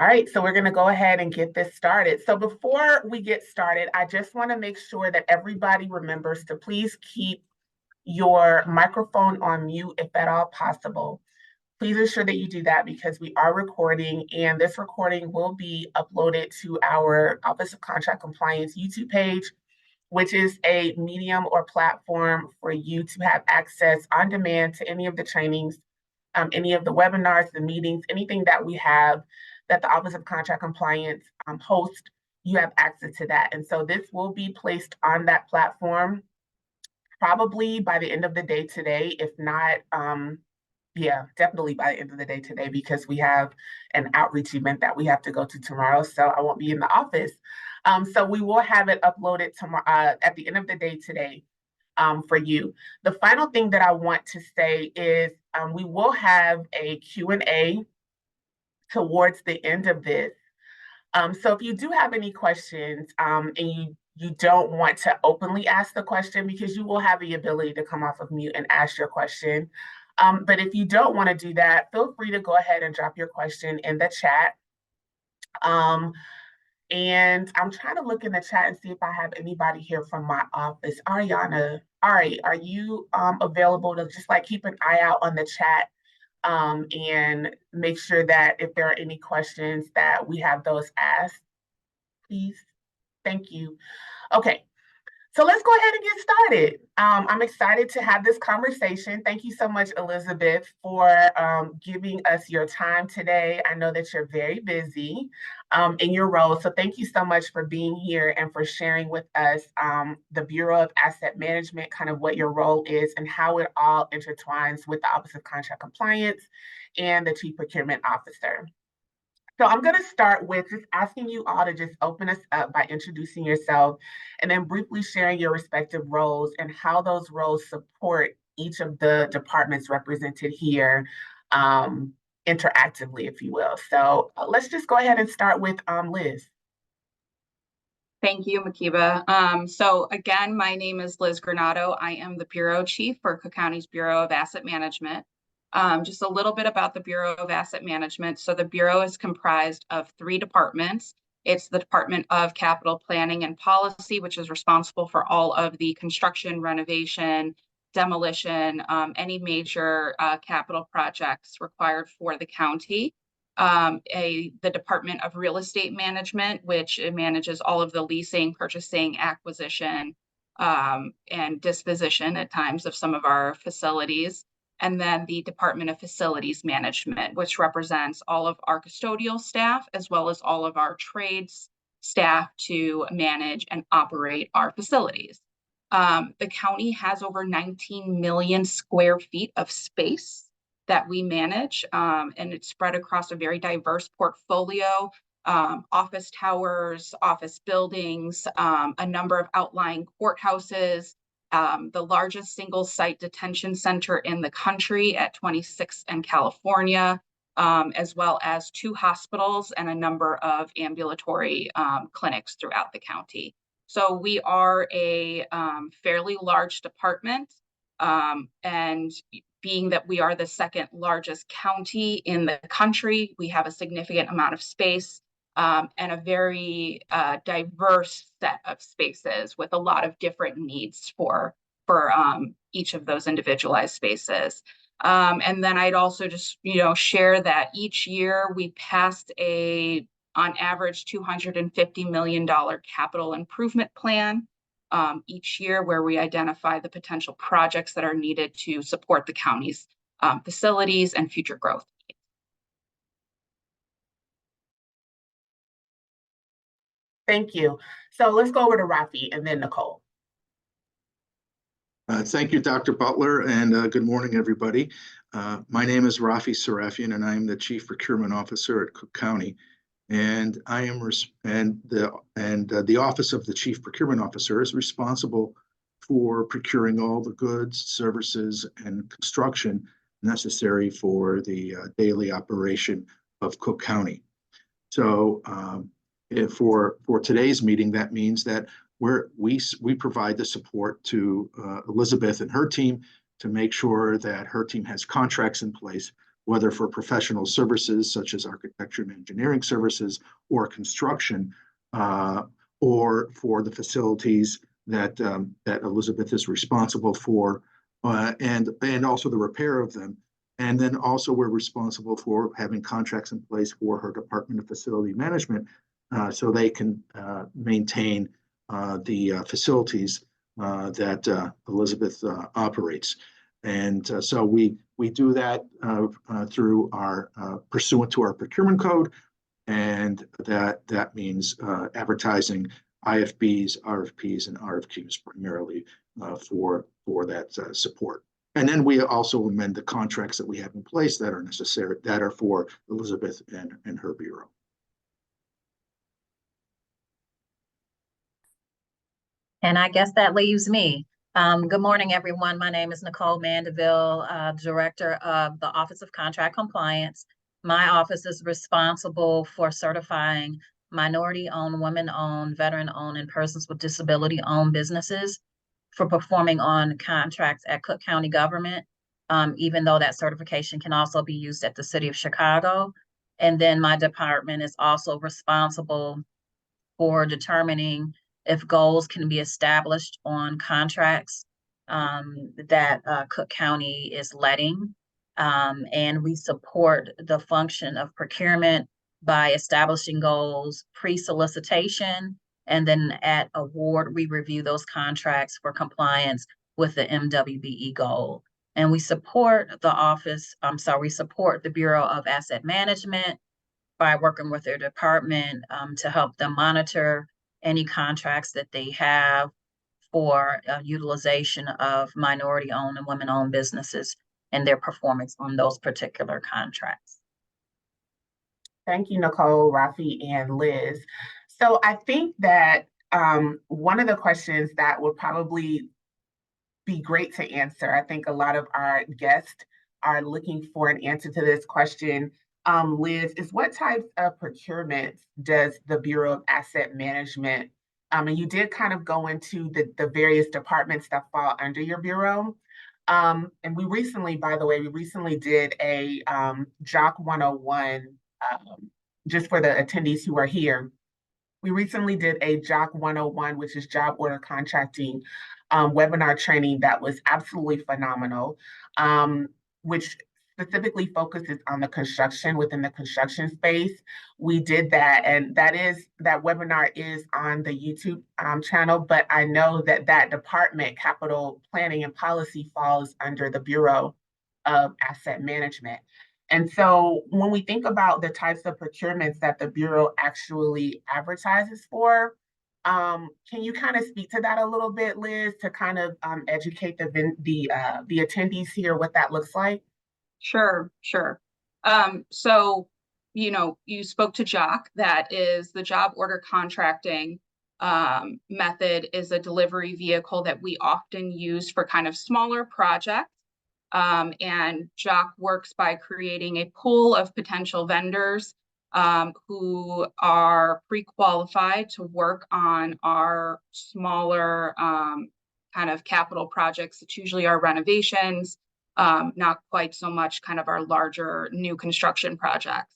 All right, so we're going to go ahead and get this started. So before we get started, I just want to make sure that everybody remembers to please keep your microphone on mute if at all possible. Please ensure that you do that because we are recording, and this recording will be uploaded to our Office of Contract Compliance YouTube page, which is a medium or platform for you to have access on demand to any of the trainings, any of the webinars, the meetings, anything that we have that the Office of Contract Compliance hosts, you have access to that. And so this will be placed on that platform probably by the end of the day today. If not, yeah, definitely by the end of the day today, because we have an outreach event that we have to go to tomorrow. So I won't be in the office. So we will have it uploaded tomorrow at the end of the day today for you. The final thing that I want to say is we will have a Q&A towards the end of this. So if you do have any questions and you don't want to openly ask the question, because you will have the ability to come off of mute and ask your question. But if you don't want to do that, feel free to go ahead and drop your question in the chat. And I'm trying to look in the chat and see if I have anybody here from my office. Ariana, all right, are you available to just like keep an eye out on the chat and make sure that if there are any questions that we have those asked, please? Thank you. Okay. So let's go ahead and get started. I'm excited to have this conversation. Thank you so much, Elizabeth, for giving us your time today. I know that you're very busy in your role. So thank you so much for being here and for sharing with us the Bureau of Asset Management, kind of what your role is and how it all intertwines with the Office of Contract Compliance and the Chief Procurement Officer. So I'm going to start with just asking you all to just open us up by introducing yourself and then briefly sharing your respective roles and how those roles support each of the departments represented here interactively, if you will. So let's just go ahead and start with Liz. Thank you, Makiba. So again, my name is Liz Granato. I am the Bureau Chief for Cook County's Bureau of Asset Management. Just a little bit about the Bureau of Asset Management. So the Bureau is comprised of 3 departments. It's the Department of Capital Planning and Policy, which is responsible for all of the construction, renovation, demolition, any major capital projects required for the county. The Department of Real Estate Management, which manages all of the leasing, purchasing, acquisition, and disposition at times of some of our facilities. And then the Department of Facilities Management, which represents all of our custodial staff, as well as all of our trades staff to manage and operate our facilities. The county has over 19 million square feet of space that we manage, and it's spread across a very diverse portfolio, office towers, office buildings, a number of outlying courthouses, the largest single site detention center in the country at 26th and California, as well as 2 hospitals and a number of ambulatory clinics throughout the county. So we are a fairly large department, and being that we are the 2nd largest county in the country, we have a significant amount of space. And a very diverse set of spaces with a lot of different needs for each of those individualized spaces. And then I'd also just share that each year we passed on average $250 million capital improvement plan each year, where we identify the potential projects that are needed to support the county's facilities and future growth. Thank you. So let's go over to Raffi and then Nicole. Thank you, Dr. Butler, and good morning, everybody. My name is Raffi Sarafian, and I am the Chief Procurement Officer at Cook County. And I am the Office of the Chief Procurement Officer is responsible for procuring all the goods, services, and construction necessary for the daily operation of Cook County. So for today's meeting, that means that we provide the support to Elizabeth and her team to make sure that her team has contracts in place whether for professional services such as architecture and engineering services or construction, or for the facilities that that Elizabeth is responsible for, and also the repair of them. And then also we're responsible for having contracts in place for her Department of Facility Management, so they can maintain the facilities that Elizabeth operates. And so we do that through our pursuant to our procurement code, and that means advertising IFBs, RFPs, and RFQs primarily for that support. And then we also amend the contracts that we have in place that are necessary, that are for Elizabeth and her bureau. And I guess that leaves me. Good morning, everyone. My name is Nicole Mandeville, Director of the Office of Contract Compliance. My office is responsible for certifying minority-owned, women-owned, veteran-owned, and persons with disability-owned businesses for performing on contracts at Cook County government, even though that certification can also be used at the City of Chicago. And then my department is also responsible for determining if goals can be established on contracts that Cook County is letting. And we support the function of procurement by establishing goals pre-solicitation, and then at award, we review those contracts for compliance with the MWBE goal. And we support we support the Bureau of Asset Management by working with their department to help them monitor any contracts that they have for utilization of minority-owned and women-owned businesses and their performance on those particular contracts. Thank you, Nicole, Raffi, and Liz. So I think that one of the questions that would probably be great to answer, I think a lot of our guests are looking for an answer to this question, Liz, is what types of procurements does the Bureau of Asset Management, and you did kind of go into the various departments that fall under your bureau. And we recently, by the way, did a JOC 101, just for the attendees who are here. We recently did a JOC 101, which is job order contracting webinar training that was absolutely phenomenal, which specifically focuses on the construction within the construction space. We did that, and that webinar is on the YouTube channel, but I know that department, capital planning and policy, falls under the Bureau of Asset Management. And so when we think about the types of procurements that the Bureau actually advertises for, can you kind of speak to that a little bit, Liz, to kind of educate the attendees here what that looks like? Sure. So, you spoke to JOC. That is the job order contracting method, is a delivery vehicle that we often use for kind of smaller projects. And JOC works by creating a pool of potential vendors who are pre-qualified to work on our smaller kind of capital projects. It's usually our renovations, not quite so much kind of our larger new construction projects.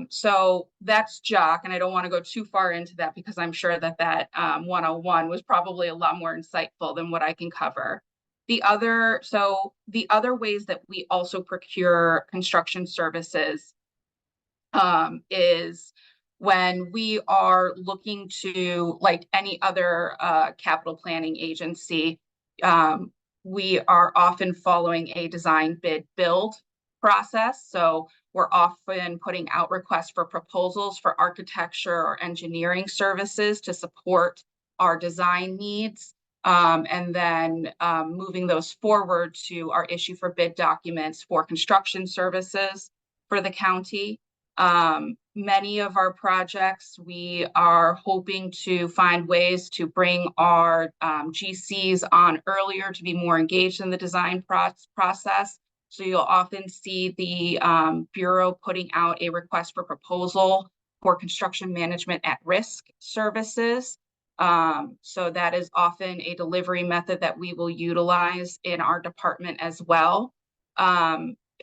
So that's JOC, and I don't want to go too far into that because I'm sure that 101 was probably a lot more insightful than what I can cover. The other ways that we also procure construction services is when we are looking to, like any other capital planning agency, we are often following a design bid build process. So we're often putting out requests for proposals for architecture or engineering services to support our design needs. And then moving those forward to our issue for bid documents for construction services for the county. Many of our projects, we are hoping to find ways to bring our GCs on earlier to be more engaged in the design process. So you'll often see the Bureau putting out a request for proposal for construction management at risk services. So that is often a delivery method that we will utilize in our department as well.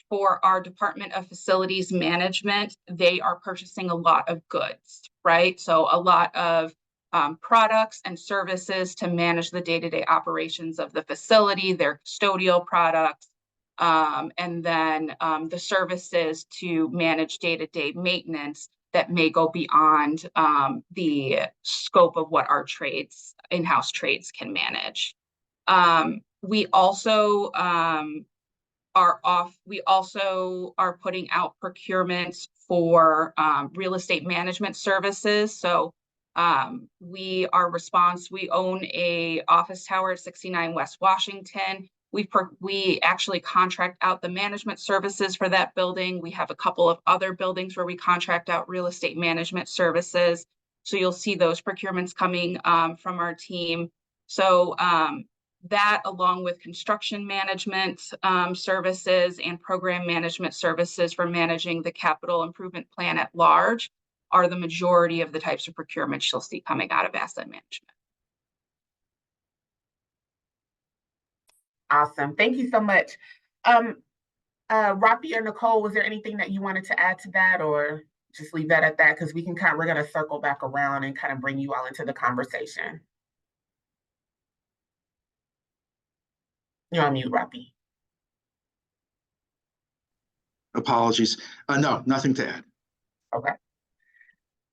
for our Department of Facilities Management, they are purchasing a lot of goods, right? So a lot of products and services to manage the day-to-day operations of the facility, their custodial products, and then the services to manage day-to-day maintenance that may go beyond the scope of what our trades, in-house trades, can manage. We also are putting out procurements for real estate management services. So we own a office tower at 69 West Washington. We actually contract out the management services for that building. We have a couple of other buildings where we contract out real estate management services. So you'll see those procurements coming from our team. So that, along with construction management services and program management services for managing the capital improvement plan at large, are the majority of the types of procurements you'll see coming out of asset management. Awesome. Thank you so much. Raffi or Nicole, was there anything that you wanted to add to that, or just leave that at that? Because we're going to circle back around and kind of bring you all into the conversation. You're on mute, Raffi. Apologies. No, nothing to add. Okay.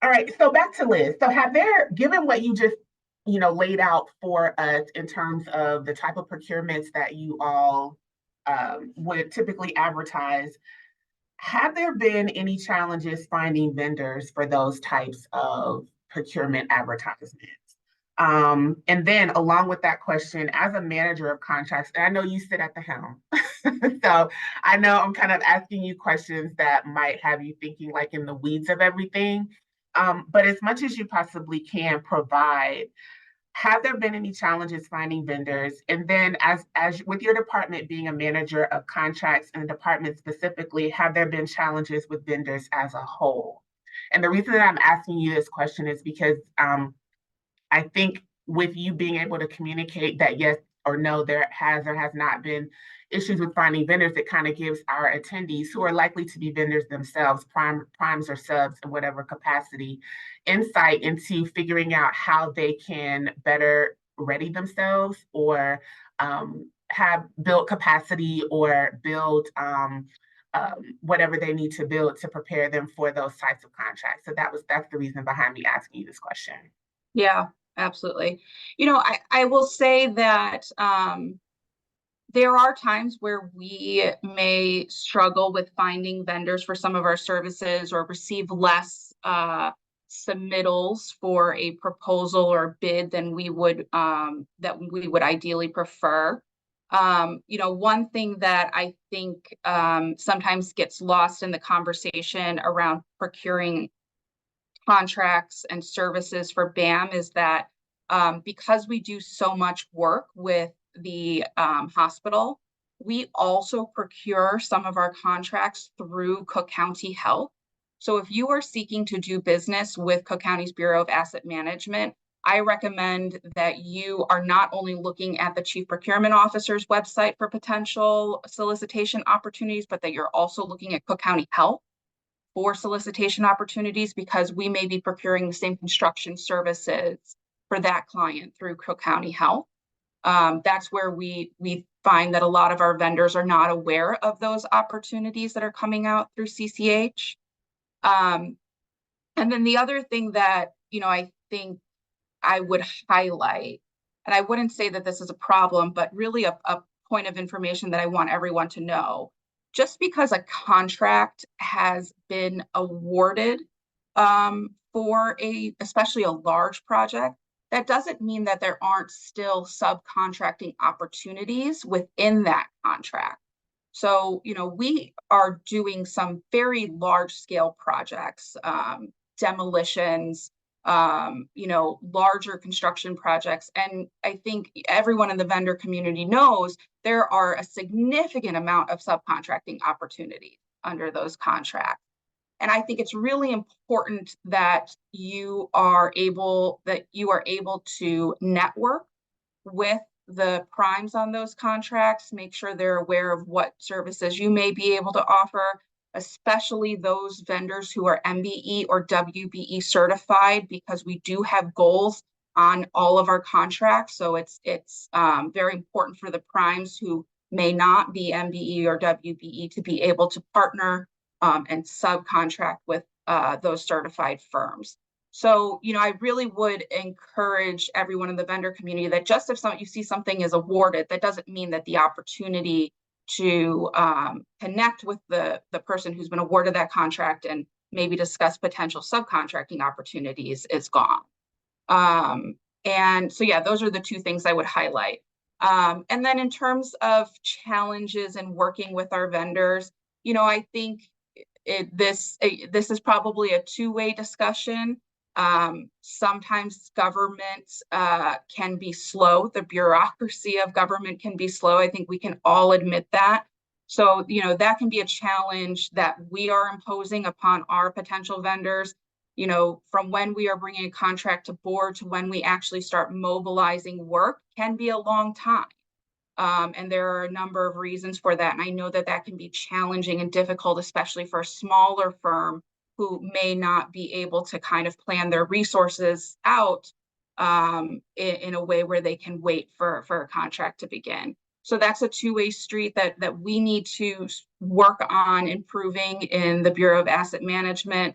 All right. So back to Liz. So given what you just laid out for us in terms of the type of procurements that you all would typically advertise, have there been any challenges finding vendors for those types of procurement advertisements? And then along with that question, as a manager of contracts, and I know you sit at the helm, so I know I'm kind of asking you questions that might have you thinking like in the weeds of everything. But as much as you possibly can provide, have there been any challenges finding vendors? And then as with your department being a manager of contracts and the department specifically, have there been challenges with vendors as a whole? And the reason that I'm asking you this question is because I think with you being able to communicate that yes or no, there has or has not been issues with finding vendors, it kind of gives our attendees, who are likely to be vendors themselves, primes or subs in whatever capacity, insight into figuring out how they can better ready themselves or have built capacity or build whatever they need to build to prepare them for those types of contracts. So that's the reason behind me asking you this question. Yeah, absolutely. I will say that there are times where we may struggle with finding vendors for some of our services or receive less submittals for a proposal or bid than we would ideally prefer. One thing that I think sometimes gets lost in the conversation around procuring contracts and services for BAM is that because we do so much work with the hospital, we also procure some of our contracts through Cook County Health. So if you are seeking to do business with Cook County's Bureau of Asset Management, I recommend that you are not only looking at the Chief Procurement Officer's website for potential solicitation opportunities, but that you're also looking at Cook County Health for solicitation opportunities, because we may be procuring the same construction services for that client through Cook County Health. That's where we find that a lot of our vendors are not aware of those opportunities that are coming out through CCH. And then the other thing that, I think I would highlight, and I wouldn't say that this is a problem, but really a point of information that I want everyone to know. Just because a contract has been awarded for especially a large project, that doesn't mean that there aren't still subcontracting opportunities within that contract. So, we are doing some very large scale projects, demolitions, larger construction projects. And I think everyone in the vendor community knows there are a significant amount of subcontracting opportunities under those contracts. And I think it's really important that you are able to network with the primes on those contracts, make sure they're aware of what services you may be able to offer, especially those vendors who are MBE or WBE certified, because we do have goals on all of our contracts. So it's very important for the primes who may not be MBE or WBE to be able to partner and subcontract with those certified firms. So, I really would encourage everyone in the vendor community that just if you see something is awarded, that doesn't mean that the opportunity to connect with the person who's been awarded that contract and maybe discuss potential subcontracting opportunities is gone. And so, yeah, those are the two things I would highlight. And then in terms of challenges in working with our vendors, I think this is probably a two-way discussion. Sometimes government can be slow. The bureaucracy of government can be slow. I think we can all admit that. So, that can be a challenge that we are imposing upon our potential vendors. From when we are bringing a contract to board to when we actually start mobilizing work can be a long time. And there are a number of reasons for that. And I know that that can be challenging and difficult, especially for a smaller firm who may not be able to kind of plan their resources out in a way where they can wait for a contract to begin. So that's a two-way street that we need to work on improving in the Bureau of Asset Management.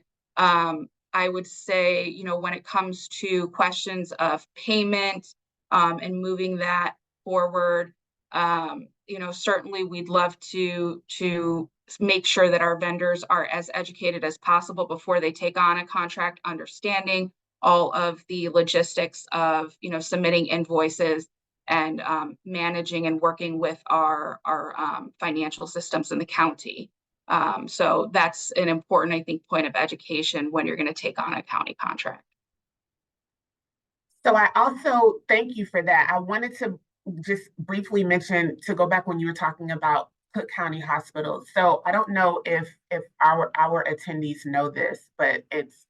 I would say, when it comes to questions of payment and moving that forward, certainly we'd love to make sure that our vendors are as educated as possible before they take on a contract, understanding all of the logistics of, submitting invoices and managing and working with our financial systems in the county. So that's an important, I think, point of education when you're going to take on a county contract. So I also thank you for that. I wanted to just briefly mention, to go back when you were talking about Cook County hospitals. So I don't know if our attendees know this, but it's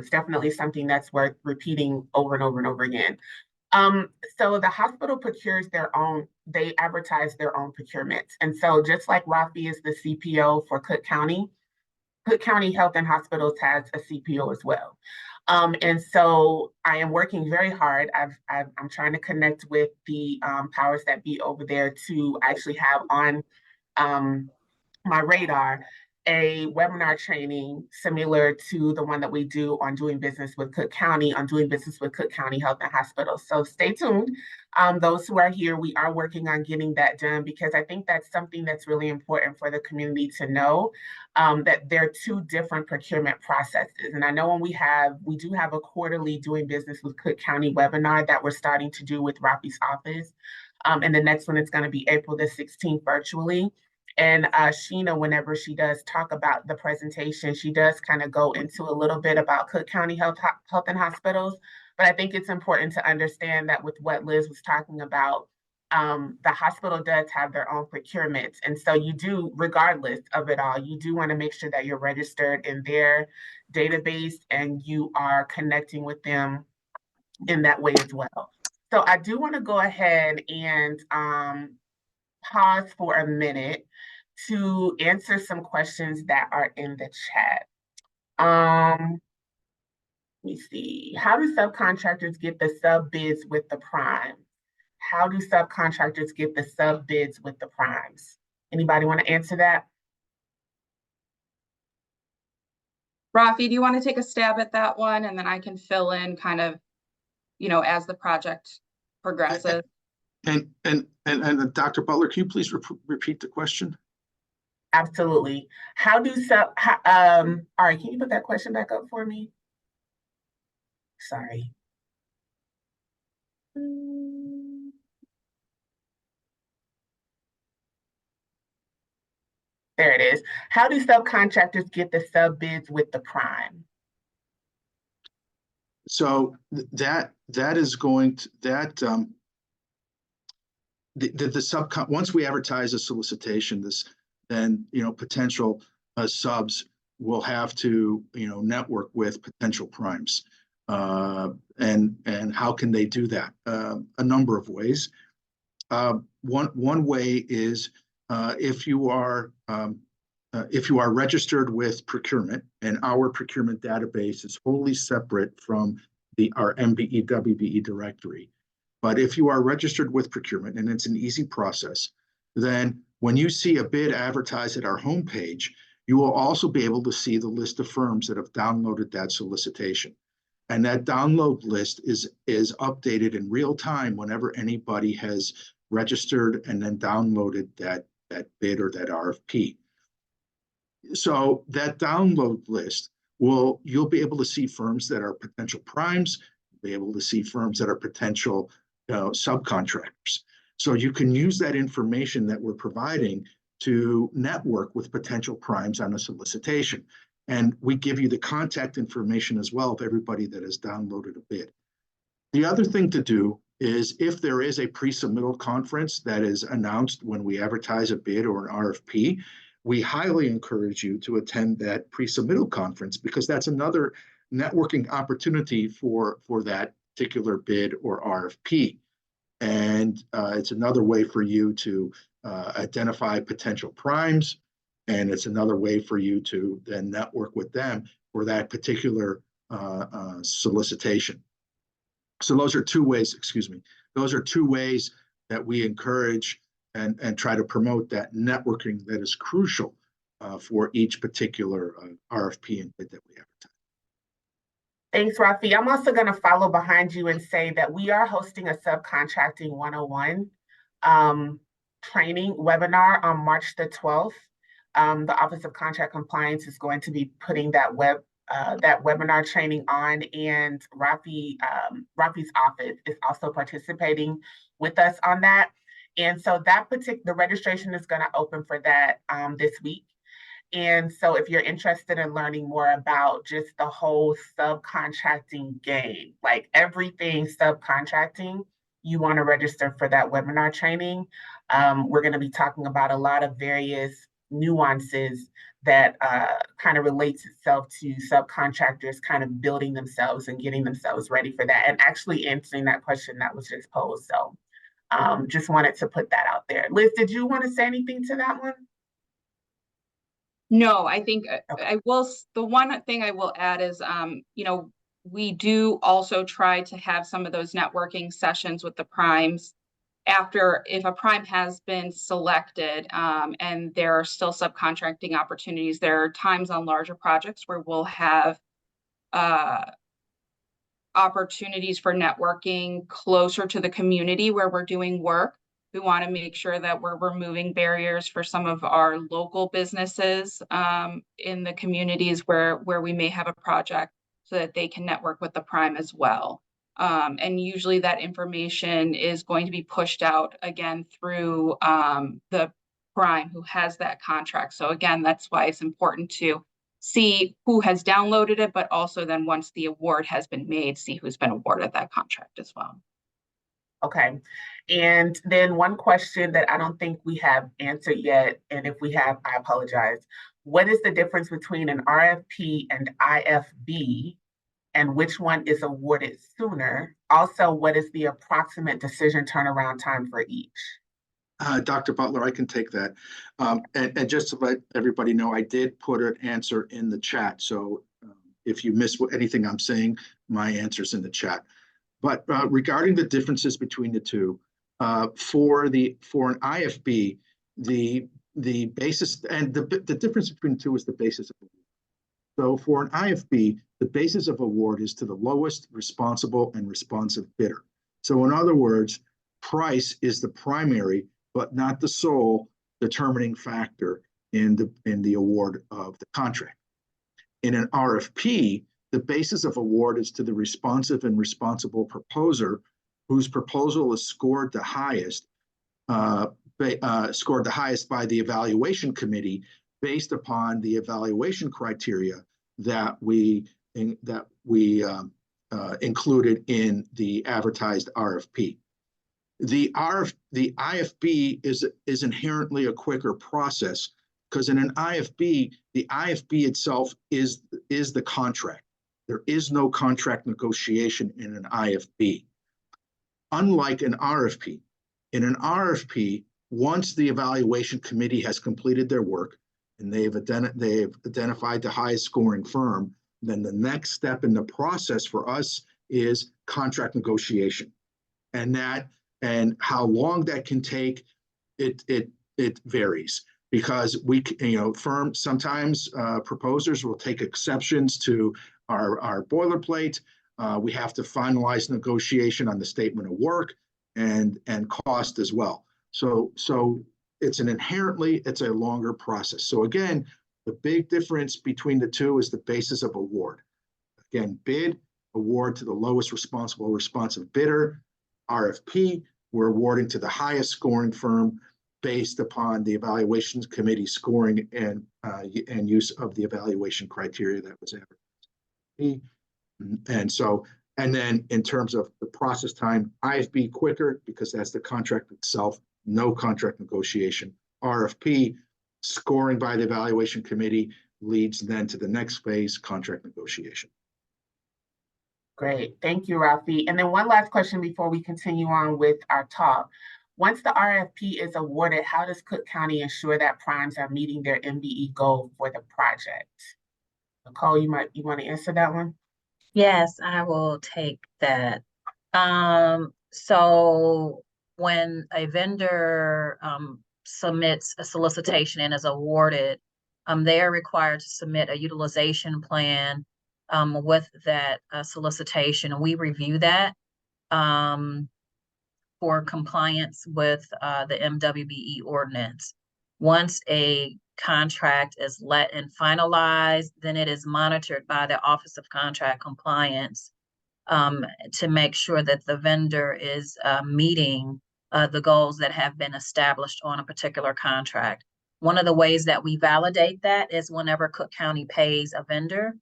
definitely something that's worth repeating over and over and over again. So the hospital procures they advertise their own procurements. And so just like Raffi is the CPO for Cook County Health and Hospitals has a CPO as well. And so I am working very hard. I'm trying to connect with the powers that be over there to actually have on my radar a webinar training similar to the one that we do on doing business with Cook County, on doing business with Cook County Health and Hospitals. So stay tuned. Those who are here, we are working on getting that done, because I think that's something that's really important for the community to know, that there are two different procurement processes. And I know when we do have a quarterly doing business with Cook County webinar that we're starting to do with Raffi's office. And the next one is going to be April the 16th virtually. And Sheena, whenever she does talk about the presentation, she does kind of go into a little bit about Cook County Health and Hospitals. But I think it's important to understand that with what Liz was talking about, the hospital does have their own procurements. And so you do, regardless of it all, you do want to make sure that you're registered in their database and you are connecting with them in that way as well. So I do want to go ahead and pause for a minute to answer some questions that are in the chat. Let me see. How do subcontractors get the sub bids with the primes? How do subcontractors get the sub bids with the primes? Anybody want to answer that? Raffi, do you want to take a stab at that one, and then I can fill in kind of, as the project progresses? And Dr. Butler, can you please repeat the question? Absolutely. All right, can you put that question back up for me? Sorry. There it is. How do subcontractors get the sub bids with the prime? So that is going to once we advertise a solicitation, then potential subs will have to network with potential primes, and how can they do that? A number of ways. One way is if you are registered with procurement, and our procurement database is wholly separate from our MBE WBE directory. But if you are registered with procurement, and it's an easy process, then when you see a bid advertised at our homepage, you will also be able to see the list of firms that have downloaded that solicitation. And that download list is updated in real time whenever anybody has registered and then downloaded that bid or that RFP. So that download list you'll be able to see firms that are potential primes, be able to see firms that are potential subcontractors. So you can use that information that we're providing to network with potential primes on a solicitation. And we give you the contact information as well of everybody that has downloaded a bid. The other thing to do is if there is a pre-submittal conference that is announced when we advertise a bid or an RFP, we highly encourage you to attend that pre-submittal conference, because that's another networking opportunity for that particular bid or RFP. And it's another way for you to identify potential primes, and it's another way for you to then network with them for that particular solicitation. So those are two ways, those are two ways that we encourage and try to promote that networking that is crucial for each particular RFP and bid that we advertise. Thanks, Raffi. I'm also going to follow behind you and say that we are hosting a subcontracting 101 training webinar on March the 12th. The Office of Contract Compliance is going to be putting that webinar training on, and Raffi's office is also participating with us on that. And so the registration is going to open for that this week. And so if you're interested in learning more about just the whole subcontracting game, like everything subcontracting, you want to register for that webinar training. We're going to be talking about a lot of various nuances that kind of relates itself to subcontractors kind of building themselves and getting themselves ready for that, and actually answering that question that was just posed. So just wanted to put that out there. Liz, did you want to say anything to that one? No, I think I will. The one thing I will add is, we do also try to have some of those networking sessions with the primes after, if a prime has been selected and there are still subcontracting opportunities. There are times on larger projects where we'll have opportunities for networking closer to the community where we're doing work. We want to make sure that we're removing barriers for some of our local businesses in the communities where we may have a project, so that they can network with the prime as well. And usually that information is going to be pushed out again through the prime who has that contract. So again, that's why it's important to see who has downloaded it, but also then once the award has been made, see who's been awarded that contract as well. Okay. And then one question that I don't think we have answered yet, and if we have, I apologize. What is the difference between an RFP and IFB, and which one is awarded sooner? Also, what is the approximate decision turnaround time for each? Dr. Butler, I can take that. And just to let everybody know, I did put an answer in the chat. So if you miss anything I'm saying, my answer's in the chat. But regarding the differences between the two, for an IFB, the basis, and the difference between the two is the basis of award. So for an IFB, the basis of award is to the lowest responsible and responsive bidder. So in other words, price is the primary but not the sole determining factor in the award of the contract. In an RFP, the basis of award is to the responsive and responsible proposer whose proposal is scored the highest by the evaluation committee based upon the evaluation criteria that we included in the advertised RFP. The IFB is inherently a quicker process because in an IFB, the IFB itself is the contract. There is no contract negotiation in an IFB. Unlike an RFP, In an RFP, once the evaluation committee has completed their work and they've identified the highest scoring firm, then the next step in the process for us is contract negotiation. And how long that can take, it varies, because firms sometimes, proposers will take exceptions to our boilerplate. We have to finalize negotiation on the statement of work and cost as well. So it's a longer process. So again, the big difference between the two is the basis of award. Again, bid, award to the lowest responsive bidder. RFP, we're awarding to the highest scoring firm based upon the evaluations committee scoring and use of the evaluation criteria that was advertised. And then in terms of the process time, IFB quicker because that's the contract itself, no contract negotiation. RFP, scoring by the evaluation committee leads then to the next phase, contract negotiation. Great, thank you, Raffi. And then one last question before we continue on with our talk. Once the RFP is awarded, how does Cook County ensure that primes are meeting their MBE goal for the project? Nicole, you want to answer that one? Yes, I will take that. So when a vendor submits a solicitation and is awarded, they are required to submit a utilization plan with that solicitation, and we review that for compliance with the MWBE ordinance. Once a contract is let and finalized, then it is monitored by the Office of Contract Compliance to make sure that the vendor is meeting the goals that have been established on a particular contract. One of the ways that we validate that is whenever Cook County pays a vendor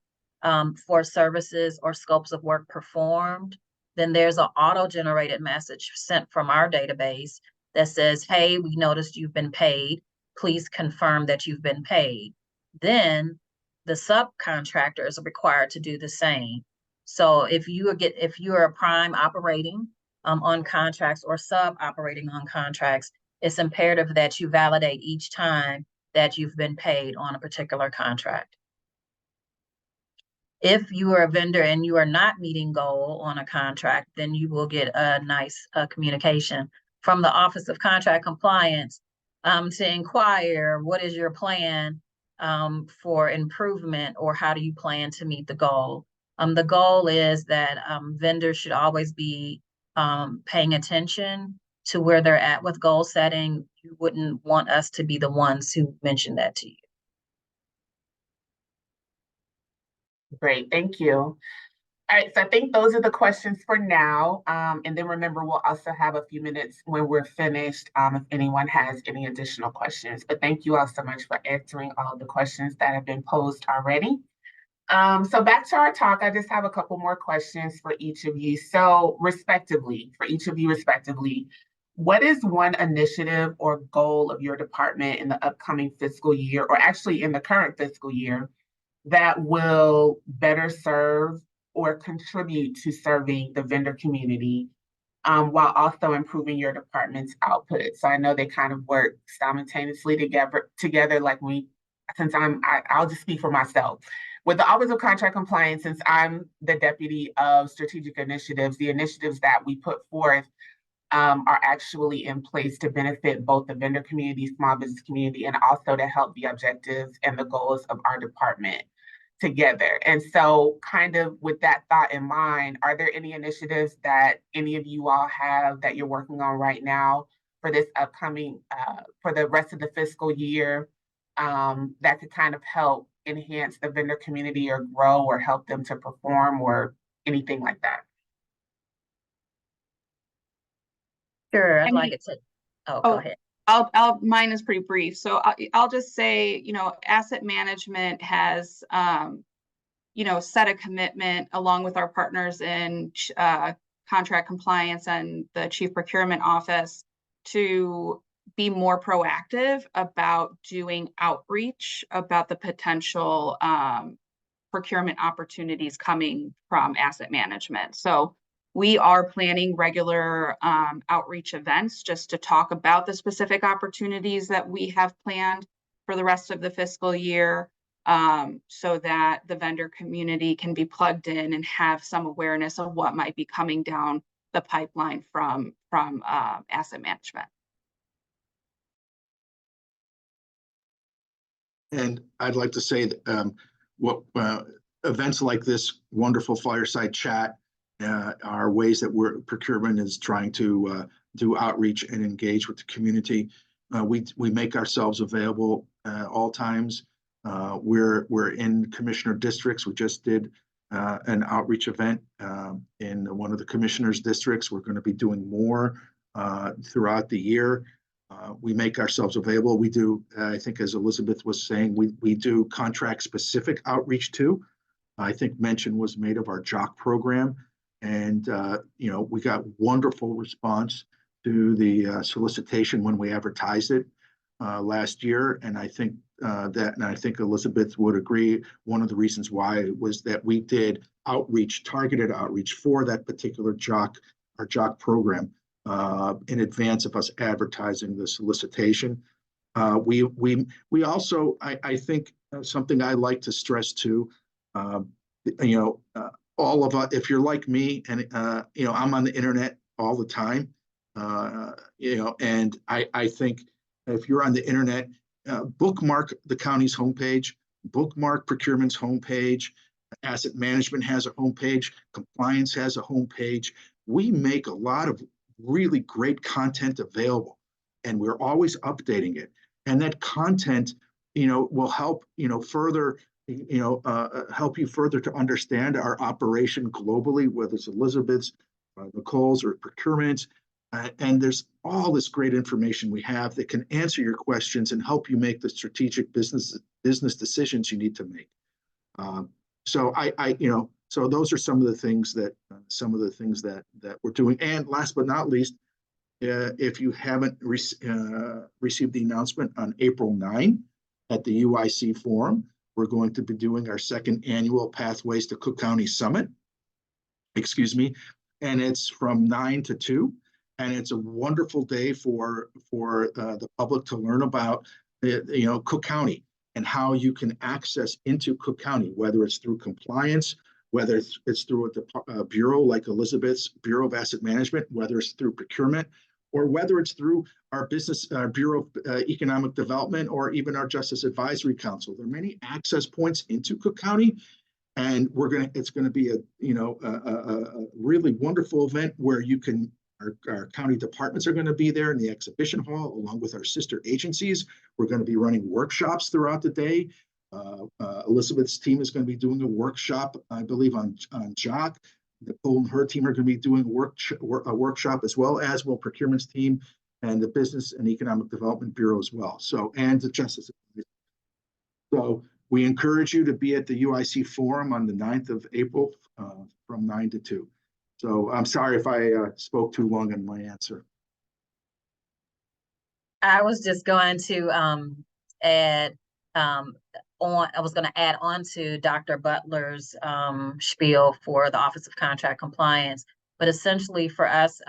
for services or scopes of work performed, then there's an auto-generated message sent from our database that says, hey, we noticed you've been paid. Please confirm that you've been paid. Then the subcontractor is required to do the same. So if you are a prime operating on contracts or sub operating on contracts, it's imperative that you validate each time that you've been paid on a particular contract. If you are a vendor and you are not meeting goal on a contract, then you will get a nice communication from the Office of Contract Compliance to inquire what is your plan for improvement, or how do you plan to meet the goal. The goal is that vendors should always be paying attention to where they're at with goal setting. You wouldn't want us to be the ones who mention that to you. Great, thank you. All right, so I think those are the questions for now. And then remember, we'll also have a few minutes when we're finished if anyone has any additional questions. But thank you all so much for answering all of the questions that have been posed already. So back to our talk, I just have a couple more questions for each of you. So for each of you respectively, what is one initiative or goal of your department in the upcoming fiscal year, or actually in the current fiscal year, that will better serve or contribute to serving the vendor community while also improving your department's output? So I know they kind of work simultaneously together like I'll just speak for myself. With the Office of Contract Compliance, since I'm the Deputy of Strategic Initiatives, the initiatives that we put forth are actually in place to benefit both the vendor community, small business community, and also to help the objectives and the goals of our department together. And so kind of with that thought in mind, are there any initiatives that any of you all have that you're working on right now for this upcoming, for the rest of the fiscal year that could kind of help enhance the vendor community or grow or help them to perform or anything like that? Sure, I'd like it to. Go ahead. Mine is pretty brief. So I'll just say, asset management has, set a commitment along with our partners in contract compliance and the Chief Procurement Office to be more proactive about doing outreach about the potential procurement opportunities coming from asset management. So We are planning regular outreach events just to talk about the specific opportunities that we have planned for the rest of the fiscal year, so that the vendor community can be plugged in and have some awareness of what might be coming down the pipeline from asset management. And I'd like to say that what events like this wonderful fireside chat are ways that procurement is trying to do outreach and engage with the community. We make ourselves available all times. We're in commissioner districts. We just did an outreach event in one of the commissioners' districts. We're going to be doing more throughout the year. We make ourselves available. We do, I think, as Elizabeth was saying, we do contract-specific outreach too. I think mention was made of our JOC program, and we got wonderful response to the solicitation when we advertised it last year, and I think I think Elizabeth would agree. One of the reasons why was that we did targeted outreach for that particular our JOC program. In advance of us advertising the solicitation. We also, I think something I like to stress too, all of us, if you're like me and, I'm on the internet all the time, and I think if you're on the internet, bookmark the county's homepage, bookmark procurement's homepage, asset management has a homepage, compliance has a homepage. We make a lot of really great content available, and we're always updating it. And that content, will help, further, help you further to understand our operation globally, whether it's Elizabeth's, Nicole's, or procurement. And there's all this great information we have that can answer your questions and help you make the strategic business decisions you need to make. So those are some of the things that we're doing. And last but not least, if you haven't received the announcement on April 9 at the UIC Forum, we're going to be doing our second annual Pathways to Cook County Summit. And it's from 9 to 2. And it's a wonderful day for the public to learn about Cook County and how you can access into Cook County, whether it's through compliance, whether it's through a bureau like Elizabeth's Bureau of Asset Management, whether it's through procurement, or whether it's through our Bureau of Economic Development, or even our Justice Advisory Council. There are many access points into Cook County, and it's going to be a really wonderful event where you can. Our county departments are going to be there in the exhibition hall, along with our sister agencies. We're going to be running workshops throughout the day. Elizabeth's team is going to be doing a workshop, I believe, on JOC. Nicole and her team are going to be doing a workshop, as well as procurement's team and the Business and Economic Development Bureau as well. And the Justice. So we encourage you to be at the UIC Forum on the 9th of April from 9 to 2. So I'm sorry if I spoke too long in my answer. I was just going to add on to Dr. Butler's spiel for the Office of Contract Compliance. But essentially for us,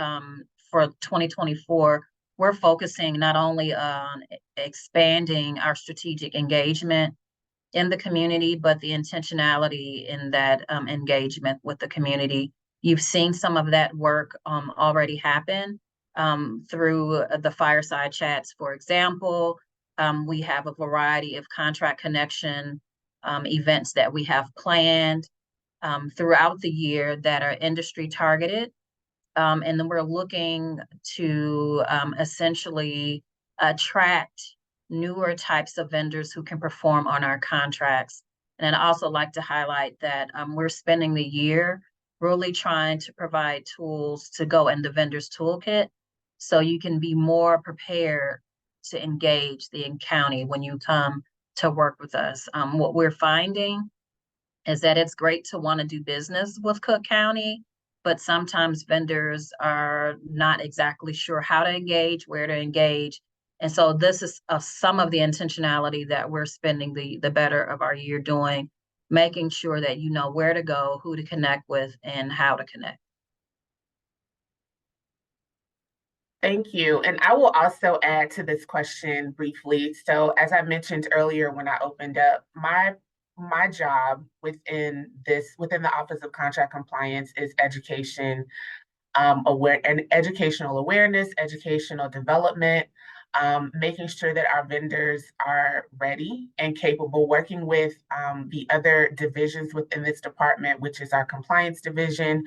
for 2024, we're focusing not only on expanding our strategic engagement in the community, but the intentionality in that engagement with the community. You've seen some of that work already happen through the fireside chats, for example. We have a variety of contract connection events that we have planned throughout the year that are industry targeted. And then we're looking to essentially attract newer types of vendors who can perform on our contracts. And I'd also like to highlight that we're spending the year really trying to provide tools to go in the vendor's toolkit so you can be more prepared to engage the county when you come to work with us. What we're finding is that it's great to want to do business with Cook County, but sometimes vendors are not exactly sure how to engage, where to engage. And so this is some of the intentionality that we're spending the better of our year doing, making sure that you know where to go, who to connect with, and how to connect. Thank you. And I will also add to this question briefly. So as I mentioned earlier when I opened up, my job within the Office of Contract Compliance is education, educational awareness, educational development, making sure that our vendors are ready and capable, working with the other divisions within this department, which is our compliance division,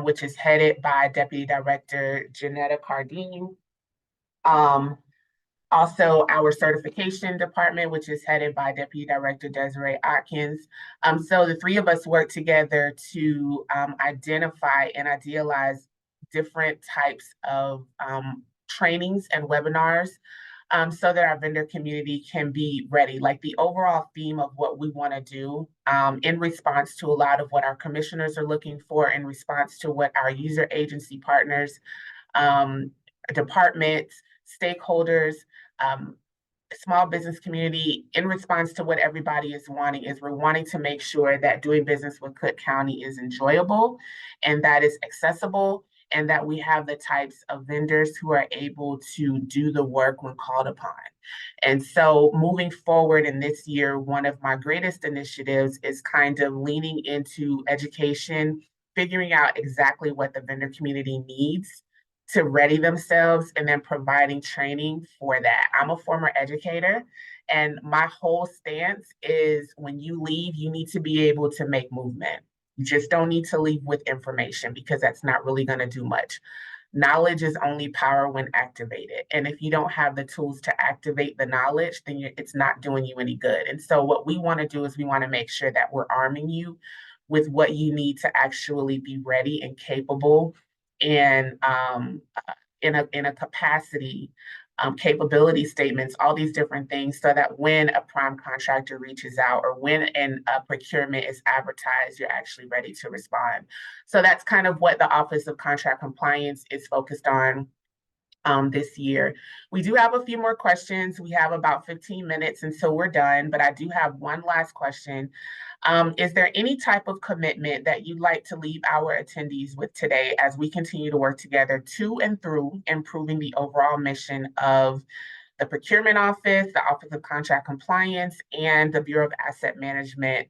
which is headed by Deputy Director Janetta Cardine. Also, our certification department, which is headed by Deputy Director Desiree Atkins. So the three of us work together to identify and idealize different types of trainings and webinars so that our vendor community can be ready. Like the overall theme of what we want to do in response to a lot of what our commissioners are looking for, in response to what our user agency partners, departments, stakeholders, small business community, in response to what everybody is wanting, is we're wanting to make sure that doing business with Cook County is enjoyable and that is accessible, and that we have the types of vendors who are able to do the work when called upon. And so moving forward in this year, one of my greatest initiatives is kind of leaning into education, figuring out exactly what the vendor community needs to ready themselves, and then providing training for that. I'm a former educator, and my whole stance is when you leave, you need to be able to make movement. You just don't need to leave with information, because that's not really going to do much. Knowledge is only power when activated. And if you don't have the tools to activate the knowledge, then it's not doing you any good. And so what we want to do is we want to make sure that we're arming you with what you need to actually be ready and capable, and in a capacity, capability statements, all these different things, so that when a prime contractor reaches out or when a procurement is advertised, you're actually ready to respond. So that's kind of what the Office of Contract Compliance is focused on this year. We do have a few more questions. We have about 15 minutes, and so we're done, but I do have one last question. Is there any type of commitment that you'd like to leave our attendees with today as we continue to work together to and through improving the overall mission of the Procurement Office, the Office of Contract Compliance, and the Bureau of Asset Management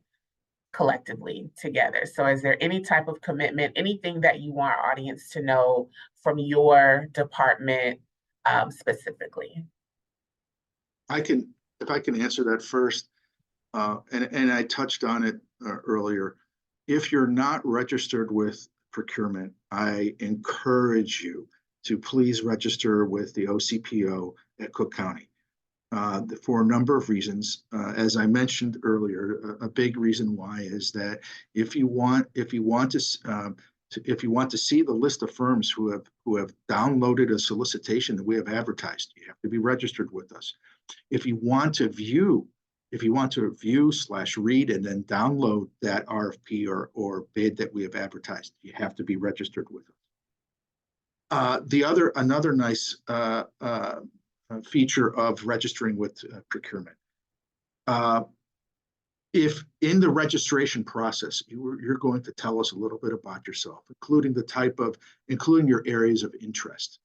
collectively together? So is there any type of commitment, anything that you want our audience to know from your department specifically? If I can answer that first, and I touched on it earlier. If you're not registered with procurement, I encourage you to please register with the OCPO at Cook County for a number of reasons. As I mentioned earlier, a big reason why is that if you want to see the list of firms who have downloaded a solicitation that we have advertised, you have to be registered with us. If you want to view / read and then download that RFP or bid that we have advertised, you have to be registered with us. Another nice feature of registering with procurement. If in the registration process, you're going to tell us a little bit about yourself, including your areas of interest.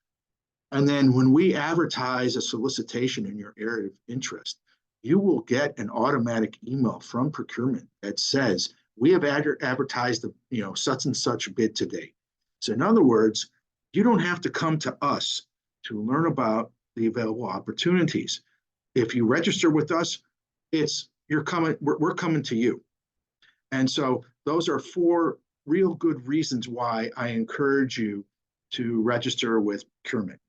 And then when we advertise a solicitation in your area of interest, you will get an automatic email from procurement that says, we have advertised such and such bid today. So in other words, you don't have to come to us to learn about the available opportunities. If you register with us, we're coming to you. And so those are 4 real good reasons why I encourage you to register with procurement.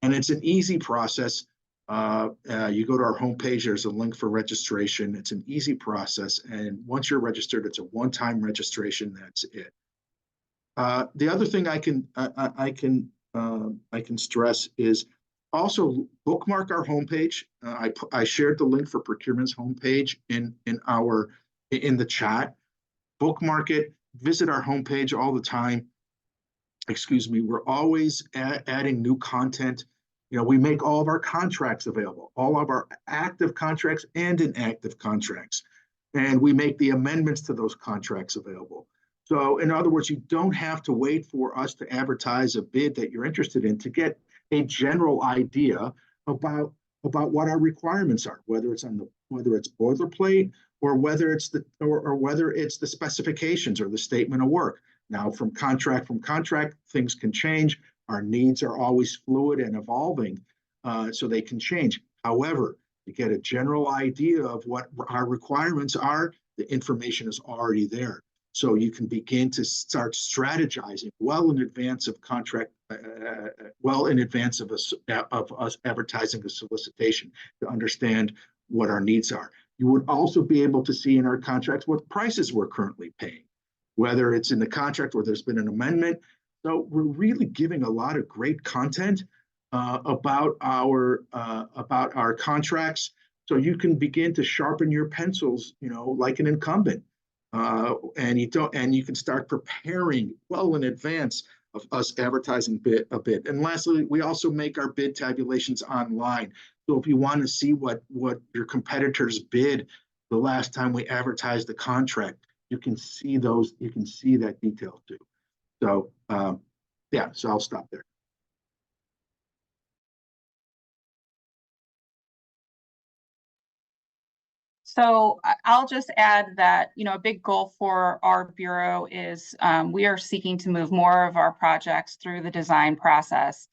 And it's an easy process. You go to our homepage, there's a link for registration. It's an easy process. And once you're registered, it's a one-time registration. That's it. The other thing I can stress is also bookmark our homepage. I shared the link for procurement's homepage in the chat. Bookmark it, visit our homepage all the time. We're always adding new content. We make all of our contracts available, all of our active contracts and inactive contracts. And we make the amendments to those contracts available. So in other words, you don't have to wait for us to advertise a bid that you're interested in to get a general idea about what our requirements are, whether it's boilerplate or whether it's the specifications or the statement of work. Now, from contract, things can change. Our needs are always fluid and evolving, so they can change. However, to get a general idea of what our requirements are, the information is already there. So you can begin to start strategizing well in advance of us advertising a solicitation to understand what our needs are. You would also be able to see in our contracts what prices we're currently paying, whether it's in the contract or there's been an amendment. So we're really giving a lot of great content about our contracts, so you can begin to sharpen your pencils, like an incumbent, and you can start preparing well in advance of us advertising a bid. And lastly, we also make our bid tabulations online. So if you want to see what your competitors bid the last time we advertised the contract, you can see that detail too. So so I'll stop there. So I'll just add that, a big goal for our bureau is we are seeking to move more of our projects through the design process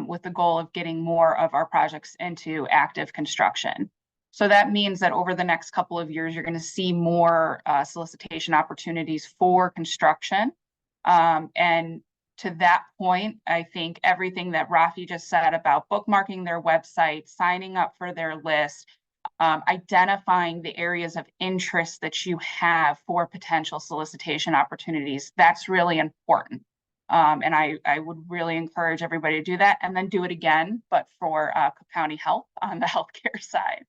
with the goal of getting more of our projects into active construction. So that means that over the next couple of years, you're going to see more solicitation opportunities for construction. And to that point, I think everything that Raffi just said about bookmarking their website, signing up for their list, identifying the areas of interest that you have for potential solicitation opportunities, that's really important. And I would really encourage everybody to do that and then do it again, but for Cook County Health on the healthcare side.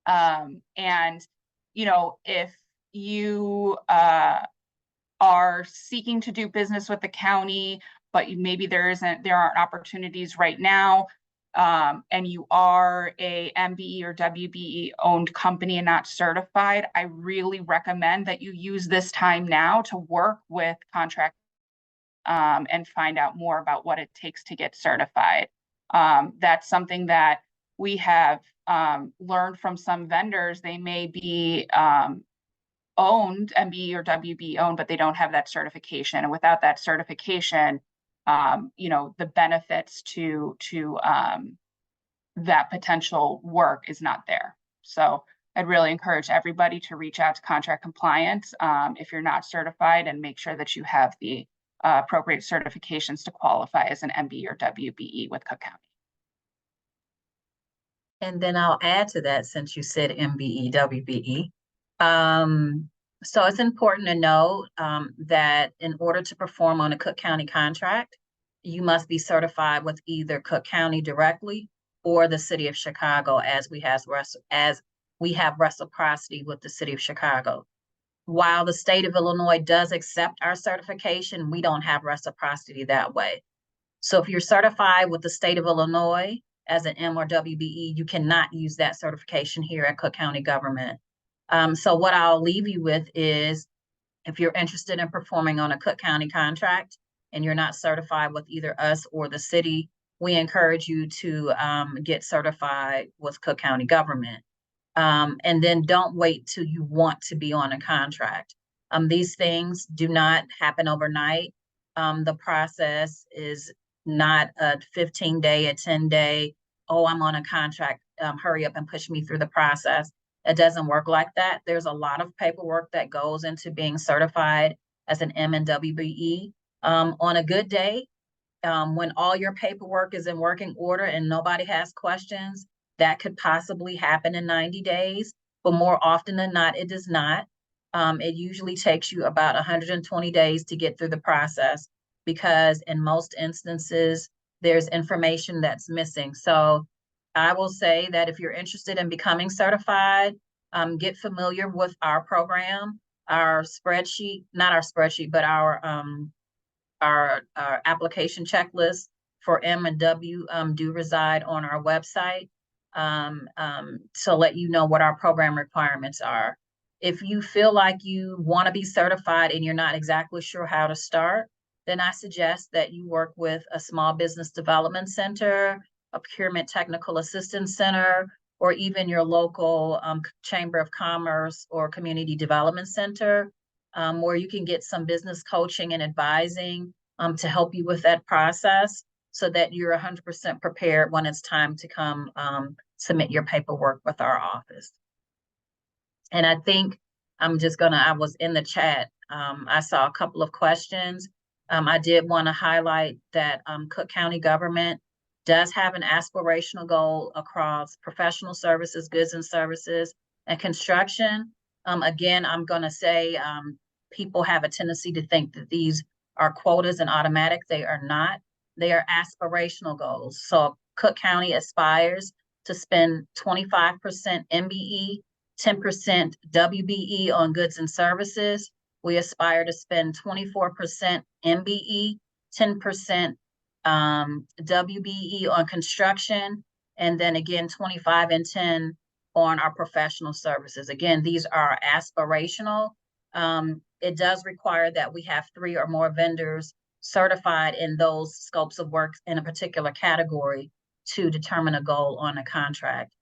And, if you are seeking to do business with the county, but maybe there aren't opportunities right now, and you are a MBE or WBE owned company and not certified, I really recommend that you use this time now to work with contract and find out more about what it takes to get certified. That's something that we have learned from some vendors. They may be owned, MBE or WBE owned, but they don't have that certification. And without that certification, the benefits to that potential work is not there. So I'd really encourage everybody to reach out to contract compliance if you're not certified, and make sure that you have the appropriate certifications to qualify as an MBE or WBE with Cook County. And then I'll add to that, since you said MBE, WBE. So it's important to know that in order to perform on a Cook County contract, you must be certified with either Cook County directly or the City of Chicago, as we have reciprocity with the City of Chicago. While the state of Illinois does accept our certification, we don't have reciprocity that way. So if you're certified with the state of Illinois as an M or WBE, you cannot use that certification here at Cook County government. So what I'll leave you with is, if you're interested in performing on a Cook County contract and you're not certified with either us or the city, we encourage you to get certified with Cook County government. And then don't wait till you want to be on a contract. These things do not happen overnight. The process is not a 15-day, a 10-day, oh, I'm on a contract, hurry up and push me through the process. It doesn't work like that. There's a lot of paperwork that goes into being certified as an M and WBE. On a good day, when all your paperwork is in working order and nobody has questions, that could possibly happen in 90 days, but more often than not, it does not. It usually takes you about 120 days to get through the process, because in most instances, there's information that's missing. So I will say that if you're interested in becoming certified, get familiar with our program, our spreadsheet, not our spreadsheet, but our application checklist for M and W do reside on our website to let you know what our program requirements are. If you feel like you want to be certified and you're not exactly sure how to start, then I suggest that you work with a small business development center, a procurement technical assistance center, or even your local chamber of commerce or community development center, where you can get some business coaching and advising to help you with that process so that you're 100% prepared when it's time to come submit your paperwork with our office. And I think I was in the chat. I saw a couple of questions. I did want to highlight that Cook County government does have an aspirational goal across professional services, goods and services, and construction. Again, I'm going to say people have a tendency to think that these are quotas and automatic. They are not. They are aspirational goals. So Cook County aspires to spend 25% MBE, 10% WBE on goods and services. We aspire to spend 24% MBE, 10% WBE on construction, and then again 25 and 10 on our professional services. Again, these are aspirational. It does require that we have 3 or more vendors certified in those scopes of work in a particular category to determine a goal on a contract.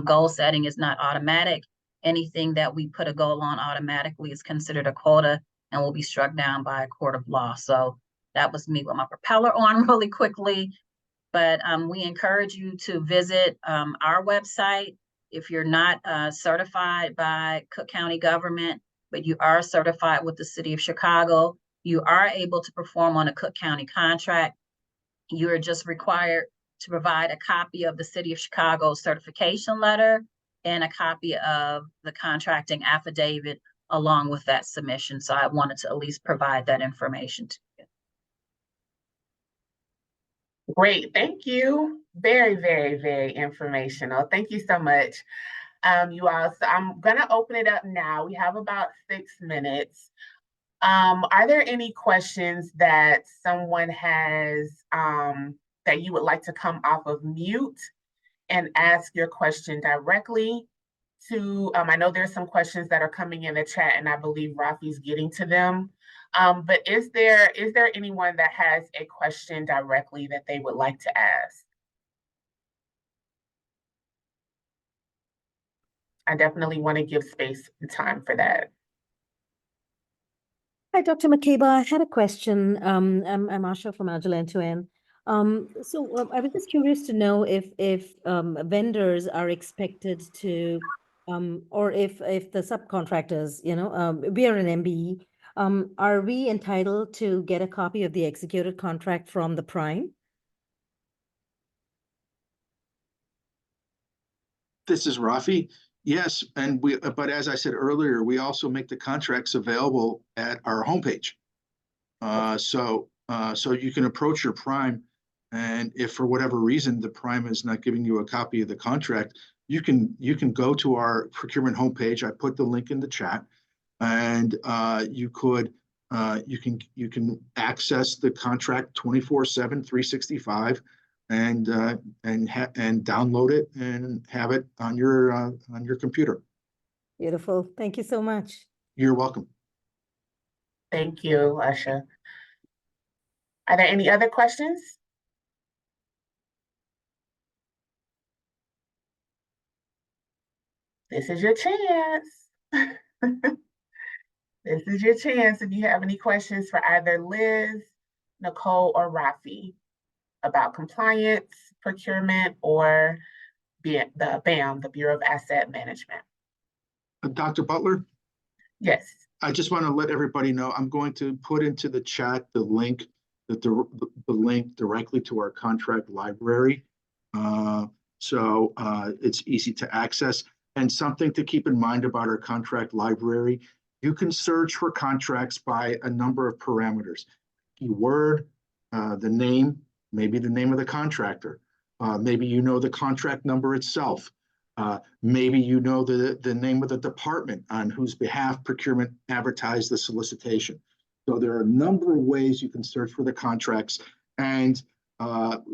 Goal setting is not automatic. Anything that we put a goal on automatically is considered a quota and will be struck down by a court of law. So that was me with my propeller on really quickly. But we encourage you to visit our website. If you're not certified by Cook County government, but you are certified with the City of Chicago, you are able to perform on a Cook County contract. You are just required to provide a copy of the City of Chicago certification letter and a copy of the contracting affidavit along with that submission. So I wanted to at least provide that information to you. Great, thank you. Very, very, very informational. Thank you so much, you all. So I'm gonna open it up now. We have about 6 minutes. Are there any questions that someone has that you would like to come off of mute and ask your question directly to? I know there's some questions that are coming in the chat, and I believe Raffi's getting to them. But is there anyone that has a question directly that they would like to ask? I definitely want to give space and time for that. Hi, Dr. McCabe. I had a question. I'm Asha from Agile End-to-End. So I was just curious to know if vendors are expected to, or if the subcontractors, we are an MBE, are we entitled to get a copy of the executed contract from the prime? This is Raffi. Yes, but as I said earlier, we also make the contracts available at our homepage. So you can approach your prime, and if for whatever reason the prime is not giving you a copy of the contract, you can go to our procurement homepage. I put the link in the chat, and you can access the contract 24/7, 365. And download it and have it on your computer. Beautiful. Thank you so much. You're welcome. Thank you, Asha. Are there any other questions? This is your chance. This is your chance if you have any questions for either Liz, Nicole, or Raffi about compliance, procurement, or the BAM, the Bureau of Asset Management. Dr. Butler? Yes. I just want to let everybody know, I'm going to put into the chat the link, the link directly to our contract library. So it's easy to access. And something to keep in mind about our contract library, you can search for contracts by a number of parameters. Keyword, the name, maybe the name of the contractor. Maybe you know the contract number itself. Maybe you know the name of the department on whose behalf procurement advertised the solicitation. So there are a number of ways you can search for the contracts. And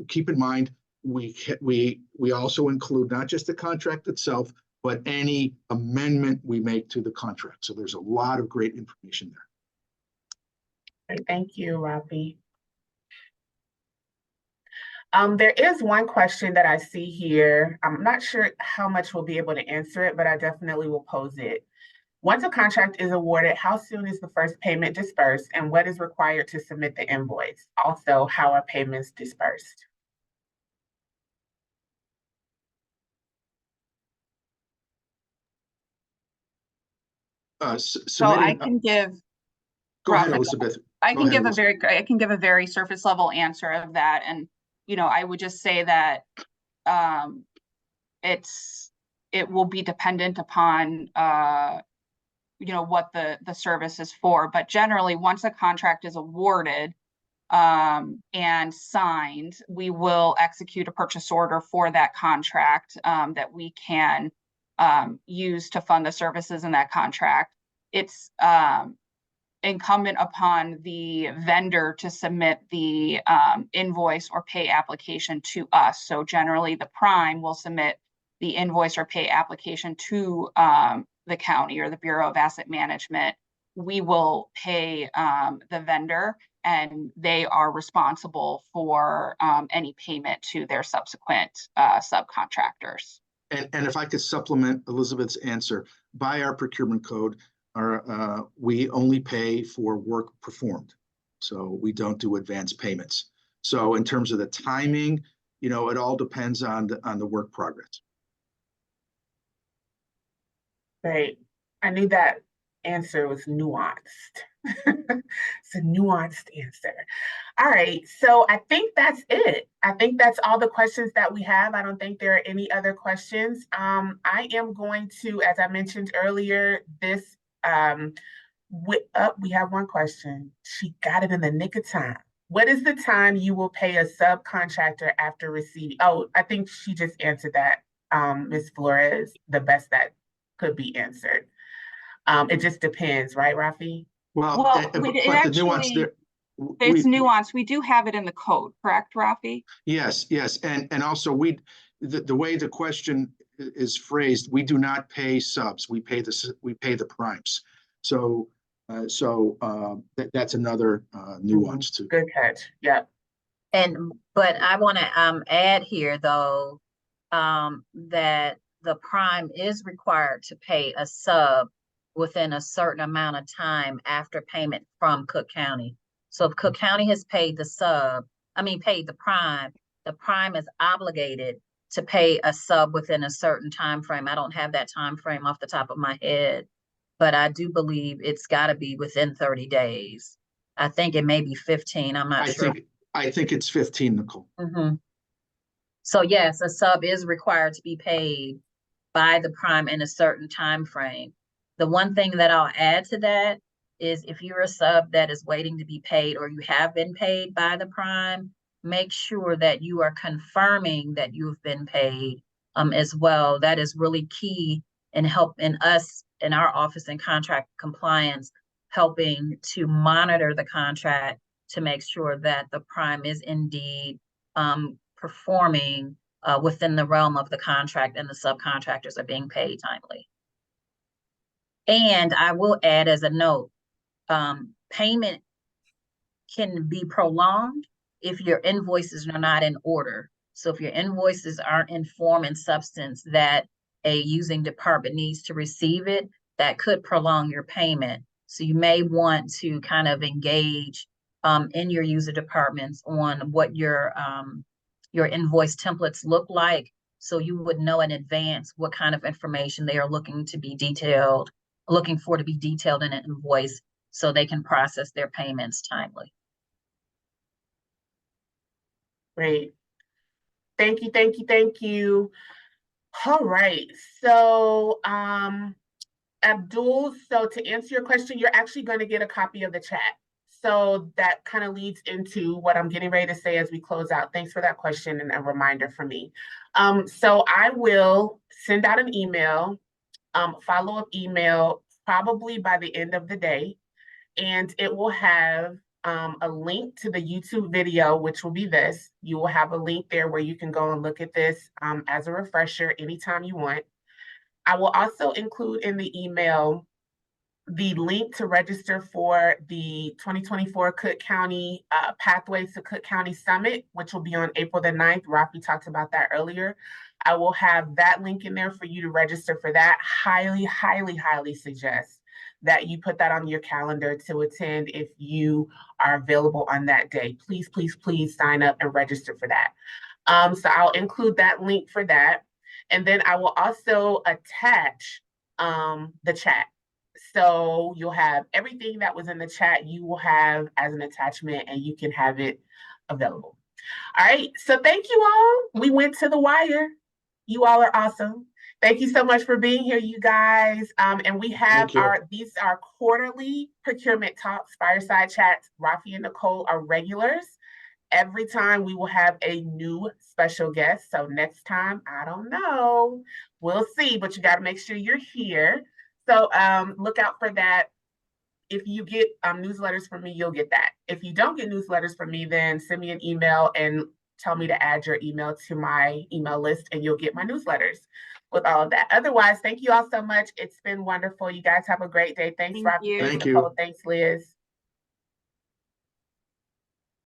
keep in mind, we also include not just the contract itself, but any amendment we make to the contract. So there's a lot of great information there. Great, thank you, Raffi. There is one question that I see here. I'm not sure how much we'll be able to answer it, but I definitely will pose it. Once a contract is awarded, how soon is the first payment dispersed and what is required to submit the invoice? Also, how are payments dispersed? So I Submitting, can give, go ahead, Raffi, Elizabeth. I Go can ahead, give a Elizabeth. very, I can give a very surface level answer of that. And, you know, I would just say that um, it will be dependent upon you know, what the service is for. But generally, once a contract is awarded and signed, we will execute a purchase order for that contract that we can use to fund the services in that contract. It's incumbent upon the vendor to submit the invoice or pay application to us. So generally, the prime will submit the invoice or pay application to the county or the Bureau of Asset Management. We will pay the vendor, and they are responsible for any payment to their subsequent subcontractors. And if I could supplement Elizabeth's answer, by our procurement code, we only pay for work performed. So we don't do advanced payments. So in terms of the timing, you know, it all depends on the work progress. Great. I knew that answer was nuanced. It's a nuanced answer. All right, so I think that's it. I think that's all the questions that we have. I don't think there are any other questions. I am going to, as I mentioned earlier, this we have one question. She got it in the nick of time. What is the time you will pay a subcontractor after receiving? Oh, I think she just answered that, Ms. Flores, the best that could be answered. It just depends, right, Raffi? Well, but the nuance there, there's nuance. We do have it in the code, correct, Raffi? Yes, and also the way the question is phrased, we do not pay subs. We pay the primes. So that's another nuance too. Good catch. Yep. But I want to add here though that the prime is required to pay a sub within a certain amount of time after payment from Cook County. So if Cook County has paid paid the prime is obligated to pay a sub within a certain time frame. I don't have that time frame off the top of my head, but I do believe it's got to be within 30 days. I think it may be 15. I'm not sure. I think it's 15, Nicole. Mm-hmm. So yes, a sub is required to be paid by the prime in a certain time frame. The one thing that I'll add to that is if you're a sub that is waiting to be paid or you have been paid by the prime, make sure that you are confirming that you've been paid as well. That is really key in helping us in our office in contract compliance, helping to monitor the contract to make sure that the prime is indeed performing within the realm of the contract and the subcontractors are being paid timely. And I will add as a note, payment can be prolonged if your invoices are not in order. So if your invoices aren't in form and substance that a using department needs to receive it, that could prolong your payment. So you may want to kind of engage in your user departments on what your invoice templates look like, so you would know in advance what kind of information they are looking for to be detailed in an invoice so they can process their payments timely. Great. Thank you, thank you, thank you. All right, so Abdul, so to answer your question, you're actually going to get a copy of the chat. So that kind of leads into what I'm getting ready to say as we close out. Thanks for that question and a reminder for me. So I will send out an email, follow-up email, probably by the end of the day, and it will have a link to the YouTube video, which will be this. You will have a link there where you can go and look at this as a refresher anytime you want. I will also include in the email the link to register for the 2024 Cook County Pathways to Cook County Summit, which will be on April the 9th. Raffi talked about that earlier. I will have that link in there for you to register for that. Highly, highly, highly suggest that you put that on your calendar to attend if you are available on that day. Please, please, please sign up and register for that. So I'll include that link for that. And then I will also attach the chat. So you'll have everything that was in the chat, you will have as an attachment, and you can have it available. All right, so thank you all. We went to the wire. You all are awesome. Thank you so much for being here, you guys. And we have these are quarterly procurement talks, fireside chats. Raffi and Nicole are regulars. Every time we will have a new special guest. So next time, I don't know. We'll see, but you got to make sure you're here. So look out for that. If you get newsletters from me, you'll get that. If you don't get newsletters from me, then send me an email and tell me to add your email to my email list, and you'll get my newsletters with all of that. Otherwise, thank you all so much. It's been wonderful. You guys have a great day. Thanks, Raffi. Thanks, Nicole. Thanks, Liz.